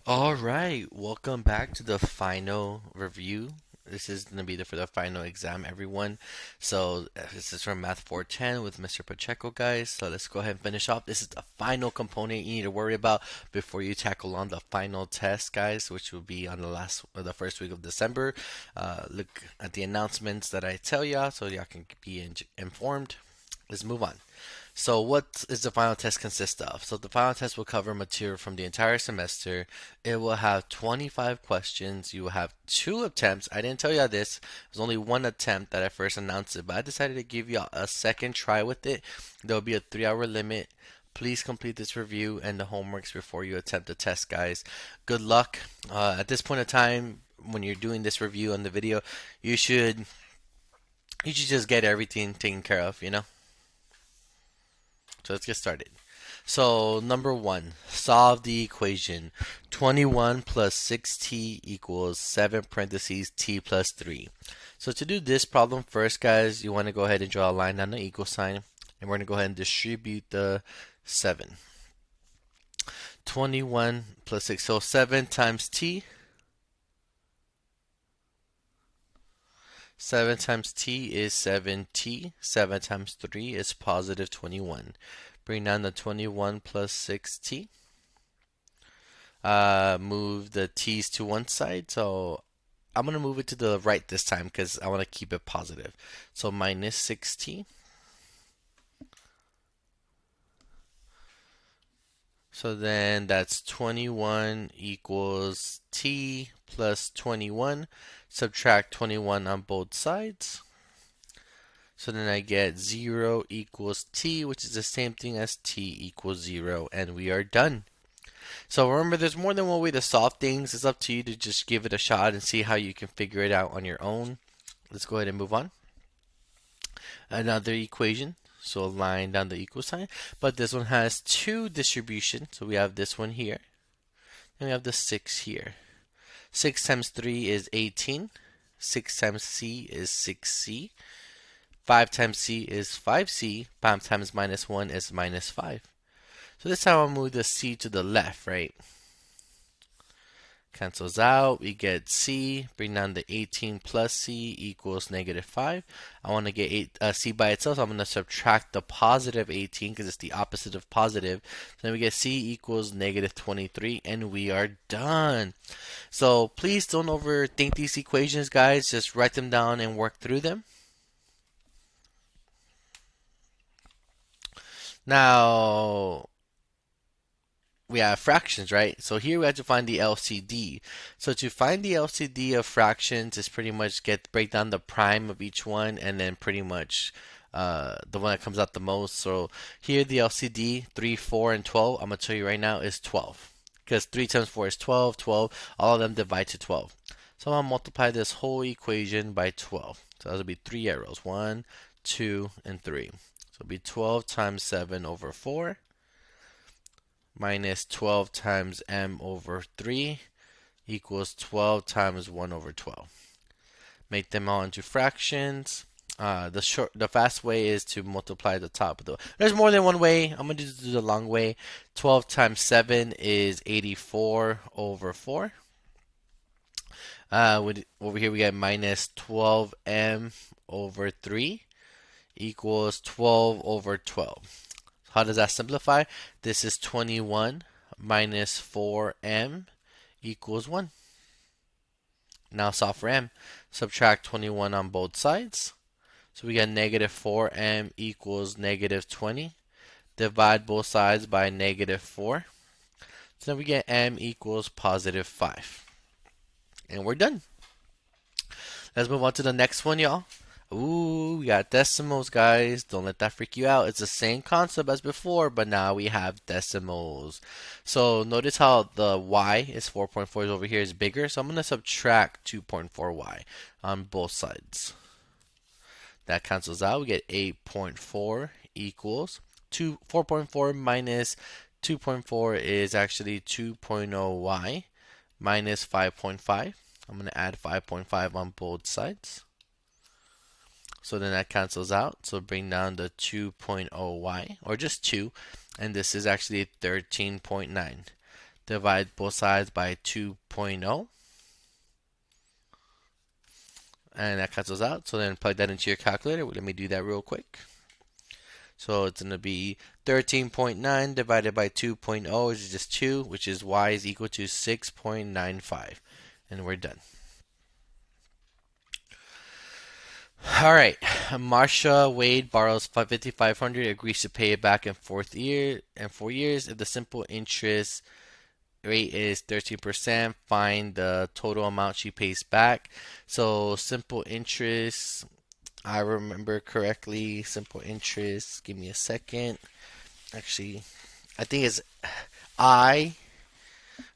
All right, welcome back to the final review. This is going to be for the final exam, everyone. So this is from Math 410 with Mr. Pacheco, guys. So let's go ahead and finish off. This is the final component you need to worry about before you tackle on the final test, guys, which will be on the first week of December. Look at the announcements that I tell y'all, so y'all can be informed. Let's move on. So, what is the final test consist of? So, the final test will cover material from the entire semester. It will have 25 questions. You will have two attempts. I didn't tell you this. It was only one attempt that I first announced it, but I decided to give you a second try with it. There will be a 3 hour limit. Please complete this review and the homeworks before you attempt the test, guys. Good luck. At this point in time, when you're doing this review on the video, you should just get everything taken care of. So let's get started. So number one, solve the equation 21 plus 6t equals 7 parentheses t plus 3. So to do this problem first, guys, you want to go ahead and draw a line down the equal sign, and we're going to go ahead and distribute the 7. 21 plus 6, so 7 times t. 7 times t is 7t. 7 times 3 is positive 21. Bring down the 21 plus 6t. Move the t's to one side. So I'm going to move it to the right this time because I want to keep it positive. So minus 6t. So then that's 21 equals t plus 21. Subtract 21 on both sides. So then I get 0 equals t, which is the same thing as t equals 0, and we are done. So remember, there's more than one way to solve things. It's up to you to just give it a shot and see how you can figure it out on your own. Let's go ahead and move on. Another equation. So a line down the equal sign. But this one has two distributions. So we have this one here. And we have the 6 here. 6 times 3 is 18. 6 times c is 6c. 5 times c is 5c. 5 times minus 1 is minus 5. So this time I'll move the c to the left, right? Cancels out. We get c. Bring down the 18 plus c equals negative 5. I want to get c by itself, so I'm going to subtract the positive 18 because it's the opposite of positive. So then we get c equals negative 23, and we are done. So please don't overthink these equations, guys. Just write them down and work through them. Now, we have fractions, right? So here we have to find the LCD. So to find the LCD of fractions is pretty much break down the prime of each one and then pretty much the one that comes out the most. So here the LCD, 3, 4, and 12, I'm going to tell you right now, is 12. Because 3 times 4 is 12, 12, all of them divide to 12. So I'm going to multiply this whole equation by 12. So that'll be 3 arrows, 1, 2, and 3. So it'll be 12 times 7 over 4 minus 12 times m over 3 equals 12 times 1 over 12. Make them all into fractions. The fast way is to multiply the top of the. There's more than one way. I'm going to do the long way. 12 times 7 is 84 over 4. Over here we get minus 12m over 3 equals 12 over 12. How does that simplify? This is 21 minus 4m equals 1. Now solve for m. Subtract 21 on both sides. So we get negative 4m equals negative 20. Divide both sides by negative 4. So then we get m equals positive 5. And we're done. Let's move on to the next one, y'all. Ooh, we got decimals, guys. Don't let that freak you out. It's the same concept as before, but now we have decimals. So notice how the y is 4.4 over here is bigger. So I'm going to subtract 2.4y on both sides. That cancels out. We get 8.4 equals 4.4 minus 2.4 is actually 2.0y minus 5.5. I'm going to add 5.5 on both sides. So then that cancels out. So bring down the 2.0y, or just 2, and this is actually 13.9. Divide both sides by 2.0. And that cancels out. So then plug that into your calculator. Let me do that real quick. So it's going to be 13.9 divided by 2.0, which is just 2, which is y is equal to 6.95. And we're done. All right. Marsha Wade borrows 5,500, agrees to pay it back in 4 years. If the simple interest rate is 13%, find the total amount she pays back. So simple interest, I remember correctly, simple interest, give me a second. Actually, I think it's I,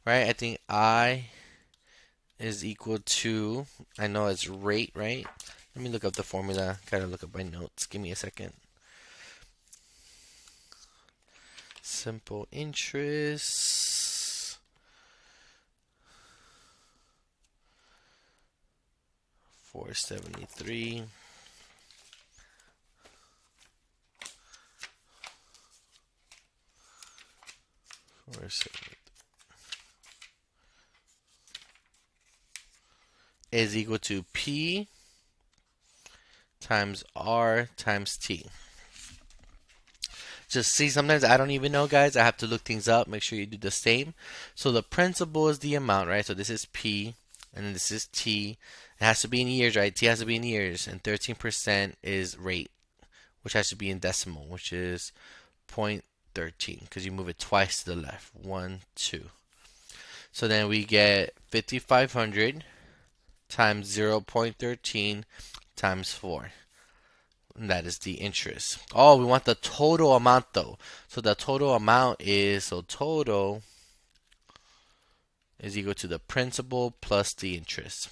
right? I think I is equal to, I know it's rate, right? Let me look up the formula. Gotta look up my notes. Give me a second. Simple interest. 473. Is equal to P times R times T. Just see, sometimes I don't even know, guys. I have to look things up. Make sure you do the same. So the principal is the amount, right? So this is P, and then this is T. It has to be in years, right? T has to be in years, and 13% is rate, which has to be in decimal, which is 0.13, because you move it twice to the left. 1, 2. So then we get 5,500 times 0.13 times 4. And that is the interest. Oh, we want the total amount though. So the total amount is, so total is equal to the principal plus the interest.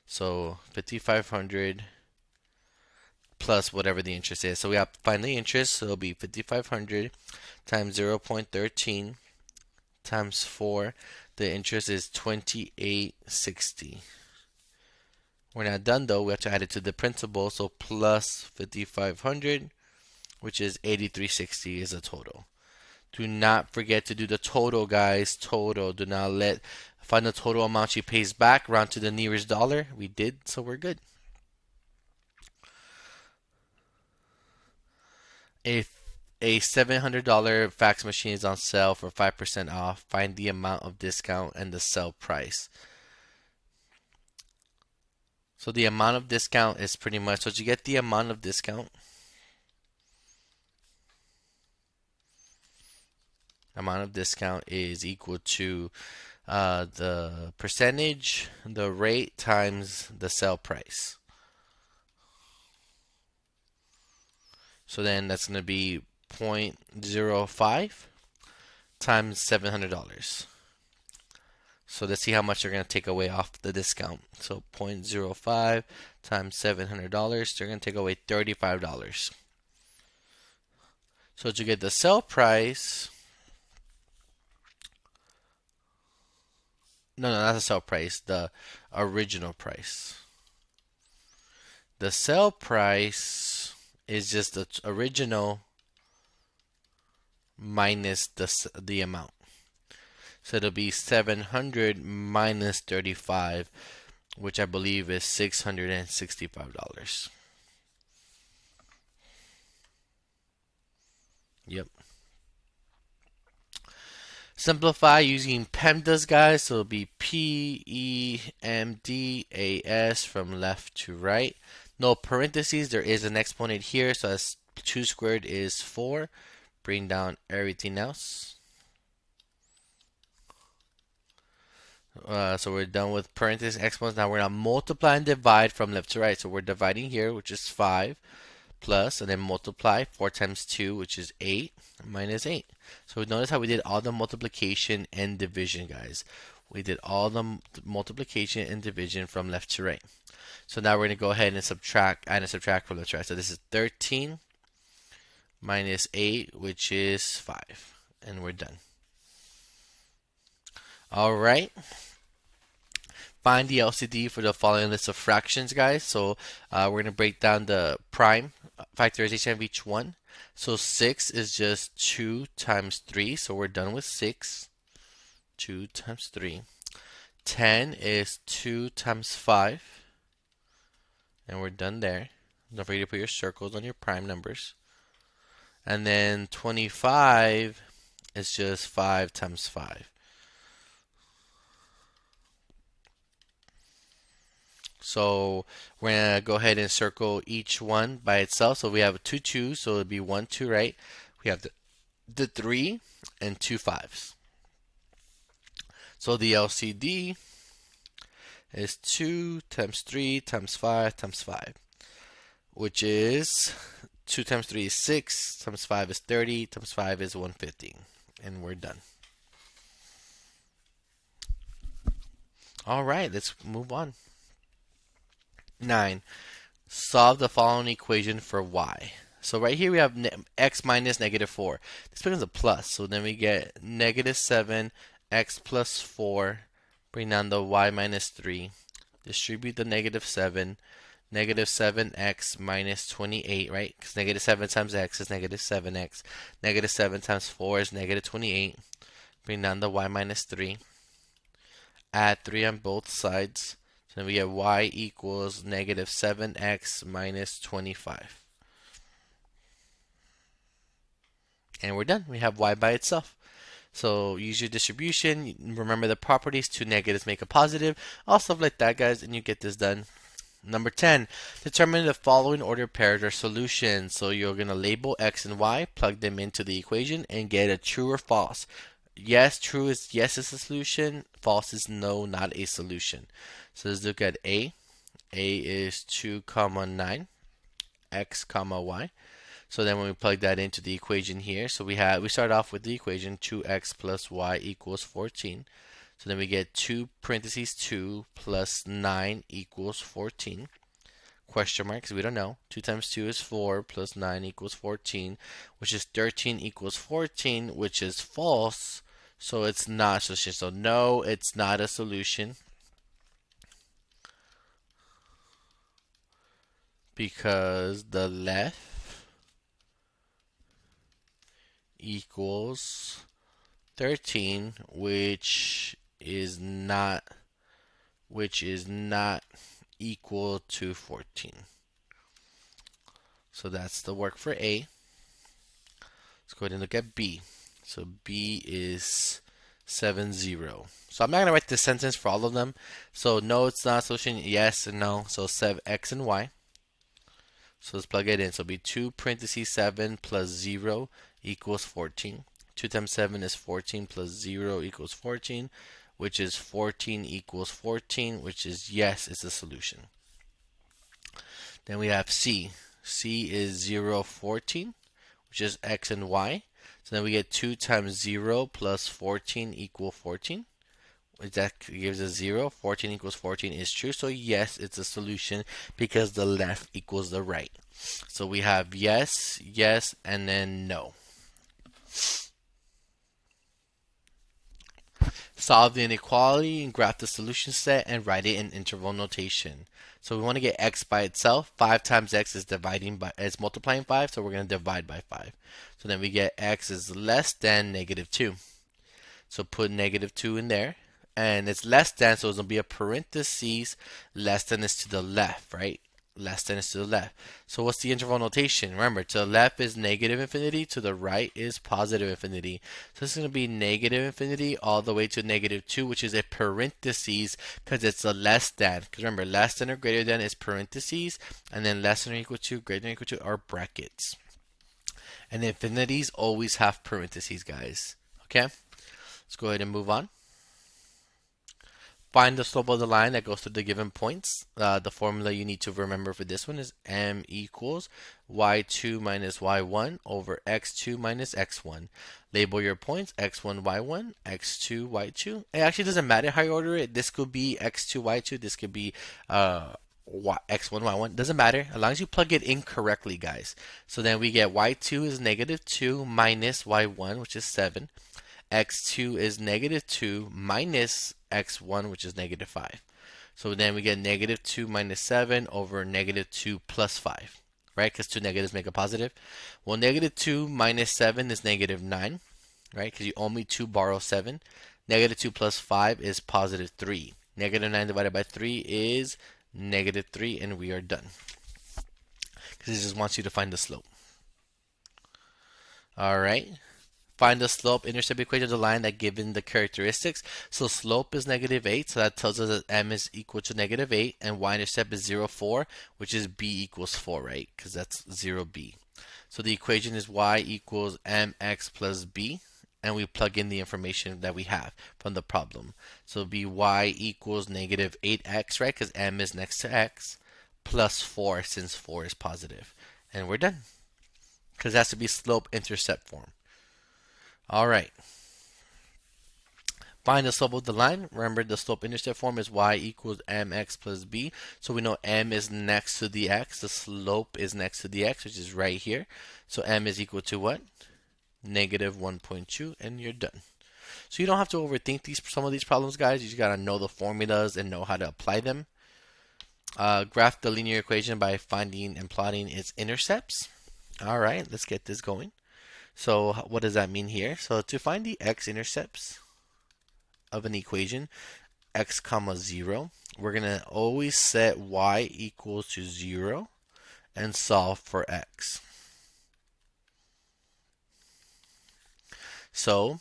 So 5,500 plus whatever the interest is. So we have to find the interest. So it'll be 5,500 times 0.13 times 4. The interest is 2860. We're not done though. We have to add it to the principal. So plus 5,500, which is 8,360 is the total. Do not forget to do the total, guys. Total. Do not find the total amount she pays back. Round to the nearest dollar. We did, so we're good. If a $700 fax machine is on sale for 5% off, find the amount of discount and the sell price. So the amount of discount is pretty much, so to get the amount of discount, is equal to the percentage, the rate times the sell price. So then that's going to be 0.05 times $700. So let's see how much they're going to take away off the discount. So 0.05 times $700, they're going to take away $35. So to get the sell price, no, not the sell price, the original price. The sell price is just the original minus the amount. So it'll be 700 minus 35, which I believe is $665. Yep. Simplify using PEMDAS, guys. So it'll be PEMDAS from left to right. No parentheses. There is an exponent here. So that's 2 squared is 4. Bring down everything else. So we're done with parentheses, exponents. Now we're going to multiply and divide from left to right. So we're dividing here, which is 5, plus, and then multiply 4 times 2, which is 8, minus 8. So notice how we did all the multiplication and division, guys. We did all the multiplication and division from left to right. So now we're going to go ahead and add and subtract from left to right. So this is 13 minus 8, which is 5. And we're done. All right. Find the LCD for the following list of fractions, guys. So we're going to break down the prime factorization of each one. So 6 is just 2 times 3. So we're done with 6. 2 times 3. 10 is 2 times 5. And we're done there. Don't forget to put your circles on your prime numbers. And then 25 is just 5 times 5. So we're going to go ahead and circle each one by itself. So we have 2 2s, so it would be 1 2, right? We have the 3 and 2 5s. So the LCD is 2 times 3 times 5 times 5, which is 2 times 3 is 6, times 5 is 30, times 5 is 150. And we're done. All right, let's move on. 9. Solve the following equation for y. So right here we have x minus negative 4. This becomes a plus. So then we get negative 7 x plus 4. Bring down the y minus 3. Distribute the negative 7. Negative 7x minus 28, right? Because negative 7 times x is negative 7x. Negative 7 times 4 is negative 28. Bring down the y minus 3. Add 3 on both sides. So then we get y equals negative 7x minus 25. And we're done. We have y by itself. So use your distribution. Remember the properties. 2 negatives make a positive. All stuff like that, guys, and you get this done. Number 10, determine the following ordered pairs or solutions. So you're going to label x and y, plug them into the equation, and get a true or false. Yes, true is yes is a solution. False is no, not a solution. So let's look at A. A is 2 comma 9, x comma y. So then when we plug that into the equation here, so we start off with the equation 2x plus y equals 14. So then we get 2 parentheses 2 plus 9 equals 14. Question mark, because we don't know. 2 times 2 is 4 plus 9 equals 14, which is 13 equals 14, which is false. So it's not a solution. So no, it's not a solution. Because the left equals 13, which is not equal to 14. So that's the work for A. Let's go ahead and look at B. So B is 7 0. So I'm not gonna write this sentence for all of them. So no, it's not a solution. Yes and no. So 7 x and y. So let's plug it in. So it'll be 2 parentheses 7 plus 0 equals 14. 2 times 7 is 14 plus 0 equals 14, which is 14 equals 14, which is yes, it's a solution. Then we have C. C is 0, 14, which is x and y. So then we get 2 times 0 plus 14 equal 14. That gives us 0. 14 equals 14 is true. So yes, it's a solution because the left equals the right. So we have yes, yes, and then no. Solve the inequality and graph the solution set and write it in interval notation. So we want to get x by itself. 5 times x is multiplying 5, so we're going to divide by 5. So then we get x is less than negative 2. So put negative 2 in there. And it's less than, so it's going to be a parentheses. Less than is to the left, right? Less than is to the left. So what's the interval notation? Remember, to the left is negative infinity, to the right is positive infinity. So this is going to be negative infinity all the way to negative 2, which is a parentheses because it's a less than. Because remember, less than or greater than is parentheses, and then less than or equal to, greater than or equal to are brackets. And infinities always have parentheses, guys. Okay? Let's go ahead and move on. Find the slope of the line that goes through the given points. The formula you need to remember for this one is m equals y2 minus y1 over x2 minus x1. Label your points x1, y1, x2, y2. It actually doesn't matter how you order it. This could be x2, y2. This could be x1, y1. Doesn't matter as long as you plug it in correctly, guys. So then we get y2 is negative 2 minus y1, which is 7. x2 is negative 2 minus x1, which is negative 5. So then we get negative 2 minus 7 over negative 2 plus 5, right? Because 2 negatives make a positive. Well, negative 2 minus 7 is negative 9, right? Because you owe me 2, borrow 7. Negative 2 plus 5 is positive 3. Negative 9 divided by 3 is negative 3, and we are done. Because it just wants you to find the slope. All right. Find the slope intercept equation of the line that given the characteristics. So slope is negative 8, so that tells us that m is equal to negative 8, and y-intercept is 0, 4, which is b equals 4, right? Because that's 0b. So the equation is y equals mx plus b, and we plug in the information that we have from the problem. So it'll be y equals negative 8x, right? Because m is next to x, plus 4 since 4 is positive. And we're done. Because it has to be slope-intercept form. All right. Find the slope of the line. Remember, the slope-intercept form is y equals mx plus b. So we know m is next to the x. The slope is next to the x, which is right here. So m is equal to what? Negative 1.2, and you're done. So you don't have to overthink some of these problems, guys. You just got to know the formulas and know how to apply them. Graph the linear equation by finding and plotting its intercepts. All right, let's get this going. So what does that mean here? So to find the x-intercepts of an equation, x comma 0, we're going to always set y equals to 0 and solve for x. So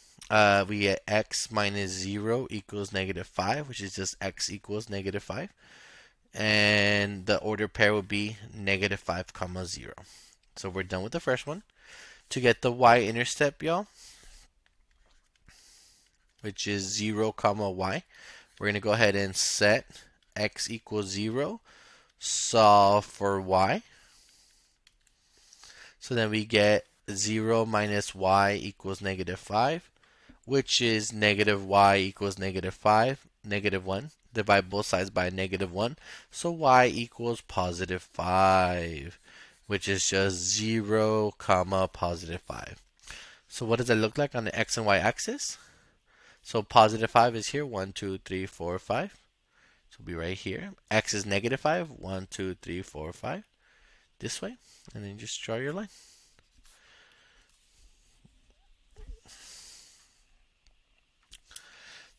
we get x minus 0 equals negative 5, which is just x equals negative 5. And the order pair would be negative 5 comma 0. So we're done with the first one. To get the y-intercept, y'all, which is 0 comma y, we're going to go ahead and set x equals 0, solve for y. So then we get 0 minus y equals negative 5, which is negative y equals negative 5, negative 1. Divide both sides by negative 1. So y equals positive 5, which is just 0 comma positive 5. So what does it look like on the x and y axis? So positive 5 is here, 1, 2, 3, 4, 5. So it'll be right here. X is negative 5, 1, 2, 3, 4, 5. This way, and then just draw your line.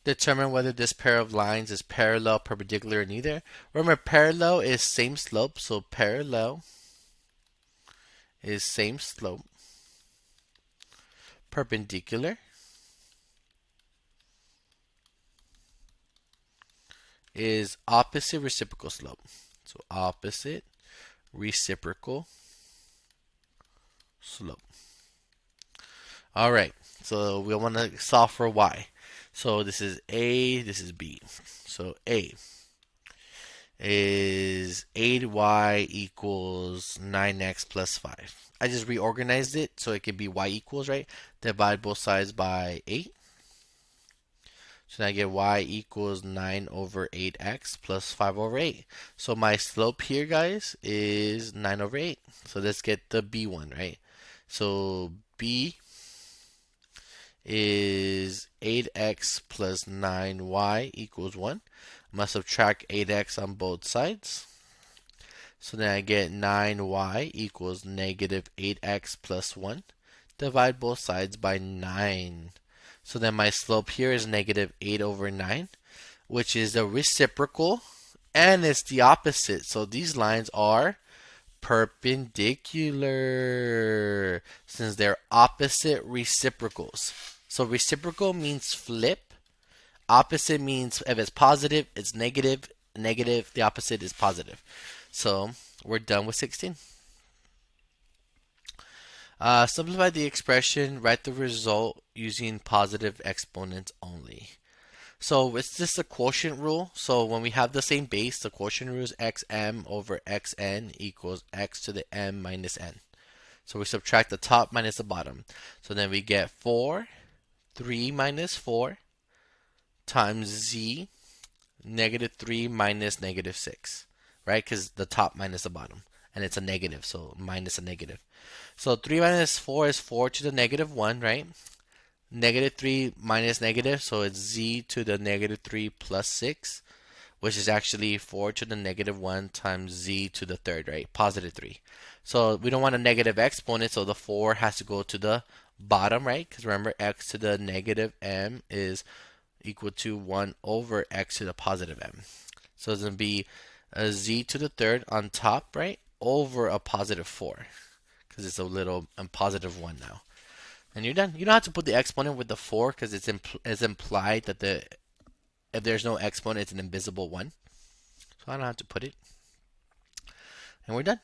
Determine whether this pair of lines is parallel, perpendicular, or neither. Remember, parallel is same slope, so parallel is same slope. Perpendicular is opposite reciprocal slope. So opposite reciprocal slope. All right, so we want to solve for y. So this is A, this is B. So A is 8y equals 9x plus 5. I just reorganized it so it can be y equals, right? Divide both sides by 8. So now I get y equals 9 over 8x plus 5 over 8. So my slope here, guys, is 9 over 8. So let's get the B one, right? So B is 8x plus 9y equals 1. I'm going to subtract 8x on both sides. So then I get 9y equals negative 8x plus 1. Divide both sides by 9. So then my slope here is negative 8 over 9, which is the reciprocal, and it's the opposite. So these lines are perpendicular since they're opposite reciprocals. So reciprocal means flip. Opposite means if it's positive, it's negative. Negative, the opposite is positive. So we're done with 16. Simplify the expression, write the result using positive exponents only. So it's just a quotient rule. So when we have the same base, the quotient rule is xm over xn equals x to the m minus n. So we subtract the top minus the bottom. So then we get 4, 3 minus 4 times z, negative 3 minus negative 6, right? Because the top minus the bottom. And it's a negative, so minus a negative. So 3 minus 4 is 4 to the negative 1, right? Negative 3 minus negative, so it's z to the negative 3 plus 6, which is actually 4 to the negative 1 times z to the third, right? Positive 3. So we don't want a negative exponent, so the 4 has to go to the bottom, right? Because remember, x to the negative m is equal to 1 over x to the positive m. So it's going to be a z to the third on top, right, over a positive 4, because it's a little positive 1 now. And you're done. You don't have to put the exponent with the 4 because it's implied that if there's no exponent, it's an invisible 1. So I don't have to put it. And we're done.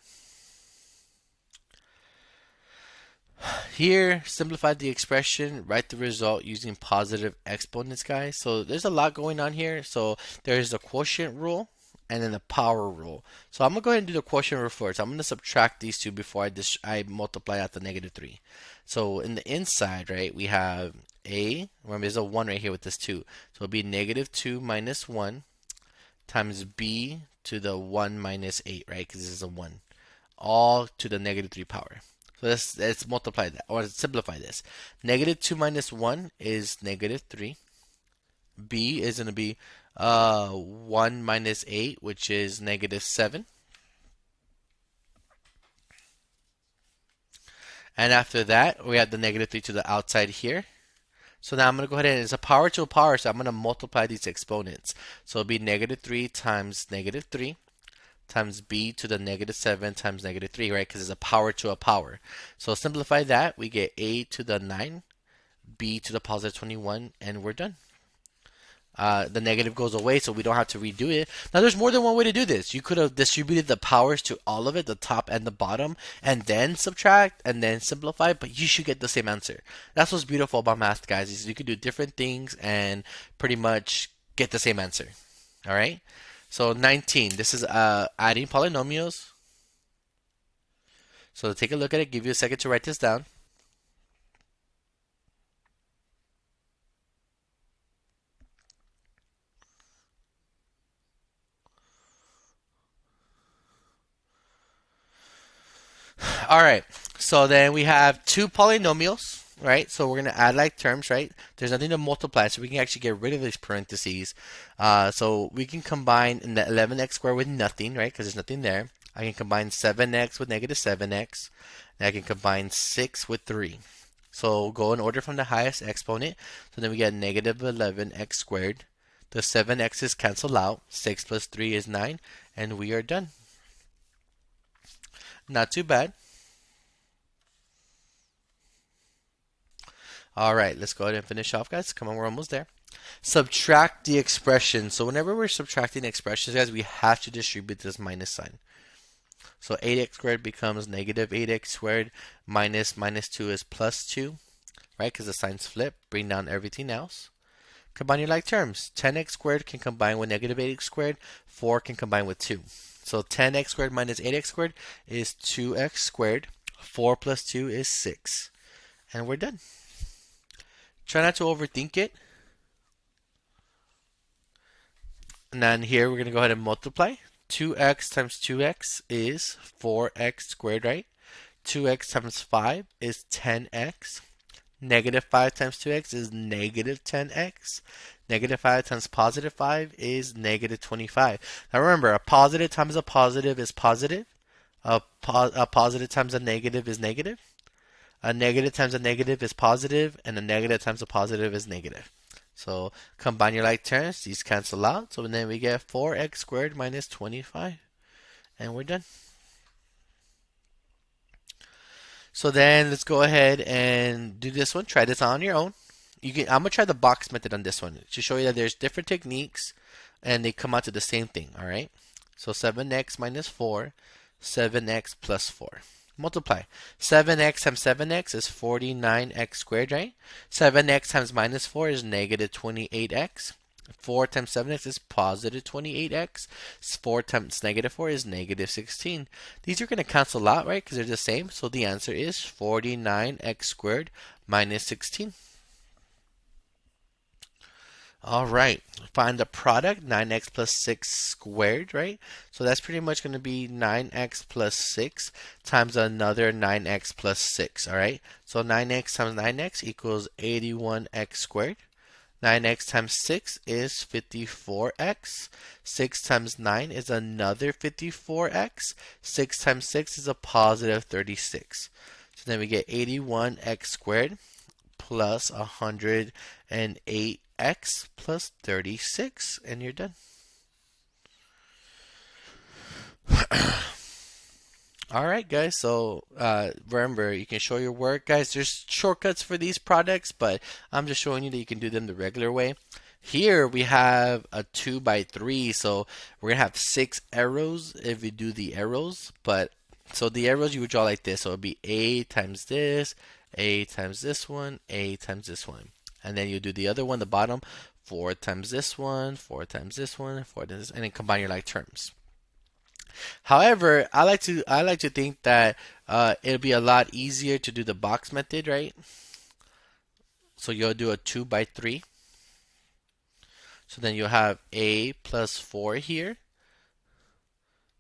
Here, simplify the expression, write the result using positive exponents, guys. So there's a lot going on here. So there's the quotient rule and then the power rule. So I'm going to go ahead and do the quotient rule first. I'm going to subtract these two before I multiply out the negative 3. So in the inside, right, we have a, remember there's a 1 right here with this 2. So it'll be negative 2 minus 1 times b to the 1 minus 8, right, because this is a 1. All to the negative 3 power. So let's multiply that, or simplify this. Negative 2 minus 1 is negative 3. B is going to be 1 minus 8, which is negative 7. And after that, we have the negative 3 to the outside here. So now I'm going to go ahead and it's a power to a power, so I'm going to multiply these exponents. So it'll be negative 3 times negative 3. Times b to the negative 7 times negative 3, right? Because it's a power to a power. So simplify that. We get a to the 9, b to the positive 21, and we're done. The negative goes away, so we don't have to redo it. Now, there's more than one way to do this. You could have distributed the powers to all of it, the top and the bottom, and then subtract, and then simplify, but you should get the same answer. That's what's beautiful about math, guys, is you can do different things and pretty much get the same answer. All right? So 19, this is adding polynomials. So take a look at it, give you a second to write this down. All right, so then we have two polynomials, right? So we're going to add like terms, right? There's nothing to multiply, so we can actually get rid of these parentheses. So we can combine the 11x squared with nothing, right? Because there's nothing there. I can combine 7x with negative 7x. And I can combine 6 with 3. So go in order from the highest exponent. So then we get negative 11x squared. The 7x's cancel out. 6 plus 3 is 9. And we are done. Not too bad. All right, let's go ahead and finish off, guys. Come on, we're almost there. Subtract the expression. So whenever we're subtracting expressions, guys, we have to distribute this minus sign. So 8x squared becomes negative 8x squared minus 2 is plus 2, right? Because the signs flip. Bring down everything else. Combine your like terms. 10x squared can combine with negative 8x squared. 4 can combine with 2. So 10x squared minus 8x squared is 2x squared. 4 plus 2 is 6. And we're done. Try not to overthink it. And then here we're going to go ahead and multiply. 2x times 2x is 4x squared, right? 2x times 5 is 10x. Negative 5 times 2x is negative 10x. Negative 5 times positive 5 is negative 25. Now remember, a positive times a positive is positive. A positive times a negative is negative. A negative times a negative is positive, and a negative times a positive is negative. So combine your like terms, these cancel out. So then we get 4x squared minus 25. And we're done. So then let's go ahead and do this one. Try this on your own. I'm going to try the box method on this one to show you that there's different techniques and they come out to the same thing. All right. So 7x minus 4, 7x plus 4. Multiply. 7x times 7x is 49x squared, right? 7x times minus 4 is negative 28x. 4 times 7x is positive 28x. 4 times negative 4 is negative 16. These are going to cancel out, right? Because they're the same. So the answer is 49x squared minus 16. All right, find the product, 9x plus 6 squared, right? So that's pretty much going to be 9x plus 6 times another 9x plus 6, all right? So 9x times 9x equals 81x squared. 9x times 6 is 54x. 6 times 9 is another 54x. 6 times 6 is a positive 36. So then we get 81x squared plus 108 x plus 36, and you're done. All right, guys. So remember, you can show your work, guys. There's shortcuts for these products, but I'm just showing you that you can do them the regular way. Here we have a 2 by 3, so we're gonna have 6 arrows if we do the arrows. But so the arrows you would draw like this. So it'd be A times this, A times this one, A times this one, and then you do the other one, the bottom, 4 times this one, 4 times this one, 4 times this, and then combine your like terms. However, I like to think that it'll be a lot easier to do the box method, right? So you'll do a 2 by 3. So then you'll have a plus 4 here.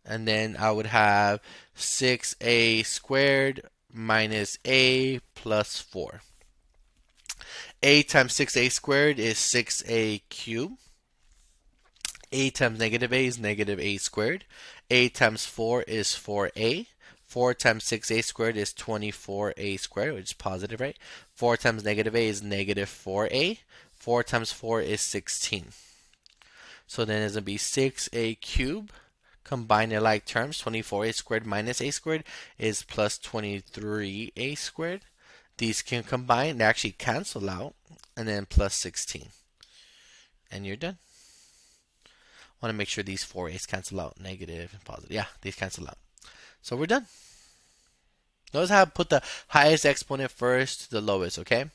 And then I would have 6a squared minus a plus 4. A times 6a squared is 6a cubed. A times negative a is negative a squared. A times 4 is 4a. 4 times 6a squared is 24a squared, which is positive, right? 4 times negative a is negative 4a. 4 times 4 is 16. So then it's going to be 6a cubed. Combine their like terms. 24a squared minus a squared is plus 23a squared. These can combine. They actually cancel out. And then plus 16. And you're done. Want to make sure these 4a's cancel out, negative and positive. Yeah, these cancel out. So we're done. Notice how I put the highest exponent first to the lowest, okay?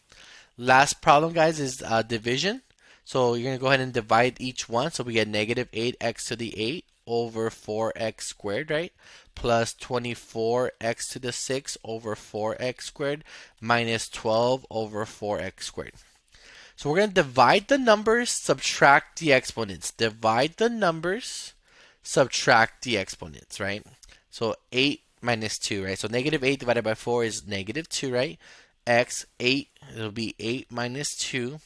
Last problem, guys, is division. So you're going to go ahead and divide each one. So we get negative 8x to the 8 over 4x squared, right? Plus 24x to the 6 over 4x squared minus 12 over 4x squared. So we're going to divide the numbers, subtract the exponents. Divide the numbers, subtract the exponents, right? So 8 minus 2, right? So negative 8 divided by 4 is negative 2, right? X, 8, it'll be 8 minus 2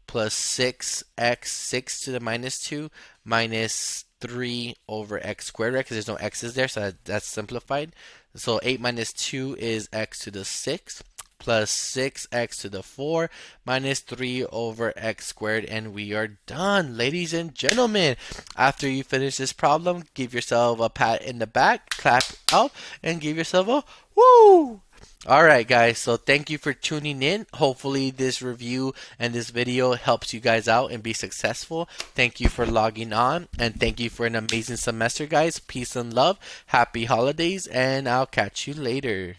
plus 6x, 6 to the minus 2 minus 3 over x squared, right? Because there's no x's there, so that's simplified. So 8 minus 2 is x to the 6 plus 6x to the 4 minus 3 over x squared, and we are done, ladies and gentlemen. After you finish this problem, give yourself a pat in the back, clap out, and give yourself a woo! Alright guys, so thank you for tuning in. Hopefully this review and this video helps you guys out and be successful. Thank you for logging on, and thank you for an amazing semester, guys. Peace and love. Happy holidays, and I'll catch you later.